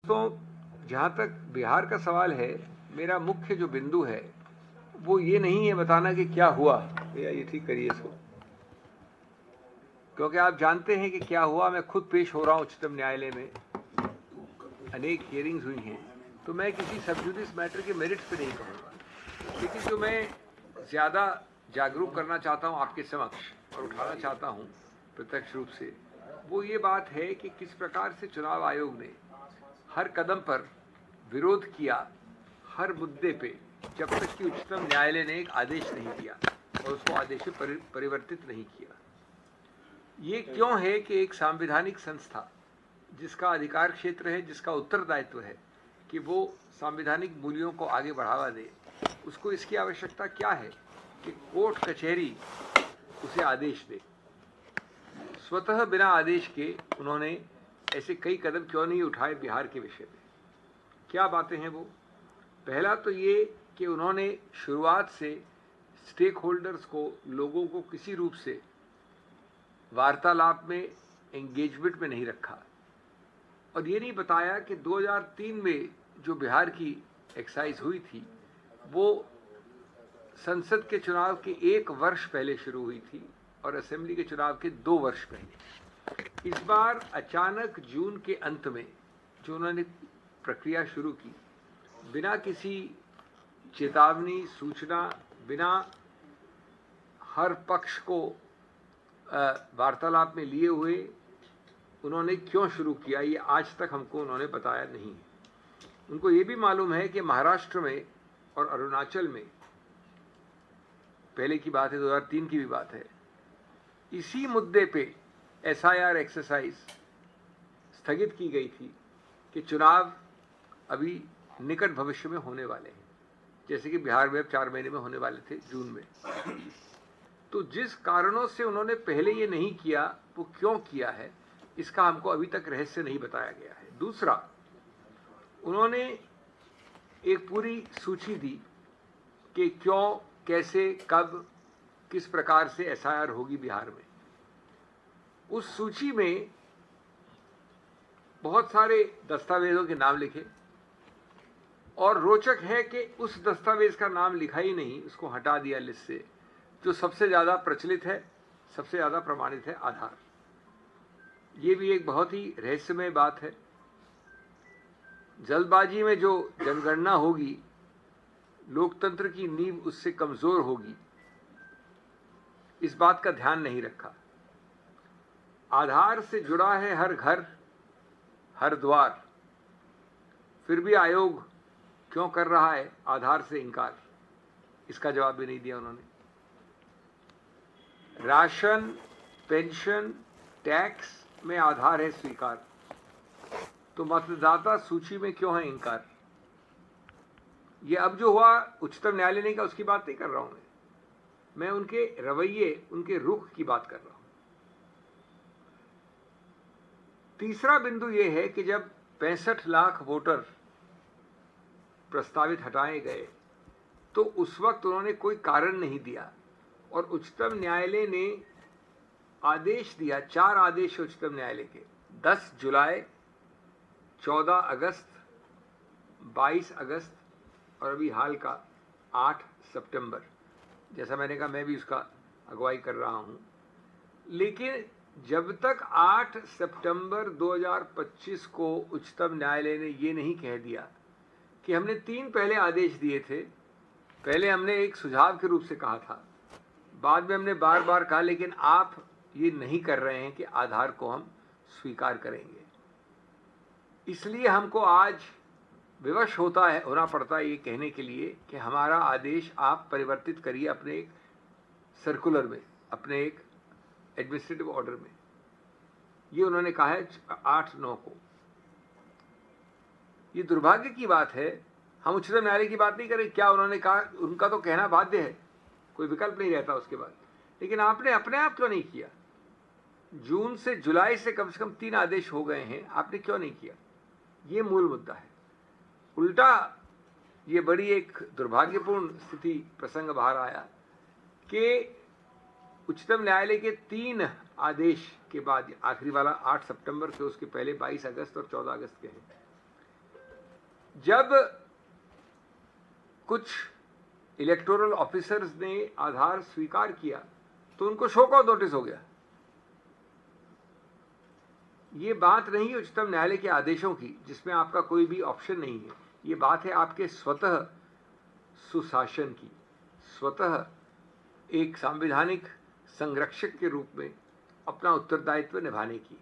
तो जहाँ तक बिहार का सवाल है, मेरा मुख्य जो बिंदु है वो ये नहीं है बताना कि क्या हुआ। भैया ये ठीक करिए इसको, क्योंकि आप जानते हैं कि क्या हुआ। मैं खुद पेश हो रहा हूँ उच्चतम न्यायालय में, अनेक हियरिंग्स हुई हैं, तो मैं किसी सब जुडिस मैटर के मेरिट्स पे नहीं कहूँगा, लेकिन जो मैं ज़्यादा जागरूक करना चाहता हूँ आपके समक्ष और उठाना चाहता हूँ प्रत्यक्ष रूप से, वो ये बात है कि किस प्रकार से चुनाव आयोग ने हर कदम पर विरोध किया, हर मुद्दे पे, जब तक कि उच्चतम न्यायालय ने एक आदेश नहीं दिया और उसको आदेश में परिवर्तित नहीं किया। ये क्यों है कि एक सांविधानिक संस्था जिसका अधिकार क्षेत्र है, जिसका उत्तरदायित्व है कि वो सांविधानिक मूल्यों को आगे बढ़ावा दे, उसको इसकी आवश्यकता क्या है कि कोर्ट कचहरी उसे आदेश दे। स्वतः बिना आदेश के उन्होंने ऐसे कई कदम क्यों नहीं उठाए बिहार के विषय में? क्या बातें हैं वो? पहला तो ये कि उन्होंने शुरुआत से स्टेक होल्डर्स को, लोगों को किसी रूप से वार्तालाप में, एंगेजमेंट में नहीं रखा, और ये नहीं बताया कि 2003 में जो बिहार की एक्साइज हुई थी वो संसद के चुनाव के 1 वर्ष पहले शुरू हुई थी और असेंबली के चुनाव के 2 वर्ष पहले। इस बार अचानक जून के अंत में जो उन्होंने प्रक्रिया शुरू की, बिना किसी चेतावनी, सूचना, बिना हर पक्ष को वार्तालाप में लिए हुए उन्होंने क्यों शुरू किया, ये आज तक हमको उन्होंने बताया नहीं है। उनको ये भी मालूम है कि महाराष्ट्र में और अरुणाचल में, पहले की बात है, 2003 की भी बात है, इसी मुद्दे पे एसआईआर एक्सरसाइज स्थगित की गई थी कि चुनाव अभी निकट भविष्य में होने वाले हैं, जैसे कि बिहार में 4 महीने में होने वाले थे, जून में। तो जिस कारणों से उन्होंने पहले ये नहीं किया, वो क्यों किया है, इसका हमको अभी तक रहस्य नहीं बताया गया है। दूसरा, उन्होंने एक पूरी सूची दी कि क्यों, कैसे, कब, किस प्रकार से एसआईआर होगी बिहार में। उस सूची में बहुत सारे दस्तावेजों के नाम लिखे, और रोचक है कि उस दस्तावेज का नाम लिखा ही नहीं, उसको हटा दिया लिस्ट से। जो सबसे ज़्यादा प्रचलित है, सबसे ज़्यादा प्रमाणित है, आधार। ये भी एक बहुत ही रहस्यमय बात है। जल्दबाजी में जो जनगणना होगी, लोकतंत्र की नींव उससे कमज़ोर होगी, इस बात का ध्यान नहीं रखा। आधार से जुड़ा है हर घर, हर द्वार, फिर भी आयोग क्यों कर रहा है आधार से इनकार, इसका जवाब भी नहीं दिया उन्होंने। राशन, पेंशन, टैक्स में आधार है स्वीकार, तो मतदाता सूची में क्यों है इनकार? ये अब जो हुआ उच्चतम न्यायालय ने कहा, उसकी बात नहीं कर रहा हूं मैं उनके रवैये, उनके रुख की बात कर रहा हूं। तीसरा बिंदु यह है कि जब 65 लाख वोटर प्रस्तावित हटाए गए, तो उस वक्त उन्होंने कोई कारण नहीं दिया, और उच्चतम न्यायालय ने आदेश दिया, 4 आदेश उच्चतम न्यायालय के, 10 जुलाई, 14 अगस्त, 22 अगस्त और अभी हाल का 8 सितंबर। जैसा मैंने कहा, मैं भी उसका अगुवाई कर रहा हूं। लेकिन जब तक 8 सितंबर 2025 को उच्चतम न्यायालय ने ये नहीं कह दिया कि हमने 3 पहले आदेश दिए थे, पहले हमने एक सुझाव के रूप से कहा था, बाद में हमने बार बार कहा, लेकिन आप ये नहीं कर रहे हैं कि आधार को हम स्वीकार करेंगे, इसलिए हमको आज विवश होना पड़ता है ये कहने के लिए कि हमारा आदेश आप परिवर्तित करिए अपने एक सर्कुलर में, अपने एक एडमिनिस्ट्रेटिव ऑर्डर में। ये उन्होंने कहा है 8/9 को। ये दुर्भाग्य की बात है। हम उच्चतम न्यायालय की बात नहीं करें, क्या उन्होंने कहा, उनका तो कहना बाध्य है, कोई विकल्प नहीं रहता उसके बाद। लेकिन आपने अपने आप क्यों नहीं किया? जून से जुलाई से कम 3 आदेश हो गए हैं, आपने क्यों नहीं किया? ये मूल मुद्दा है। उल्टा ये बड़ी एक दुर्भाग्यपूर्ण स्थिति, प्रसंग बाहर आया कि उच्चतम न्यायालय के 3 आदेश के बाद, आखिरी वाला 8 सितंबर के, उसके पहले 22 अगस्त और 14 अगस्त के हैं, जब कुछ इलेक्टोरल ऑफिसर्स ने आधार स्वीकार किया तो उनको शो कॉज नोटिस हो गया। ये बात नहीं है उच्चतम न्यायालय के आदेशों की जिसमें आपका कोई भी ऑप्शन नहीं है, ये बात है आपके स्वतः सुशासन की, स्वतः एक संवैधानिक संरक्षक के रूप में अपना उत्तरदायित्व निभाने की।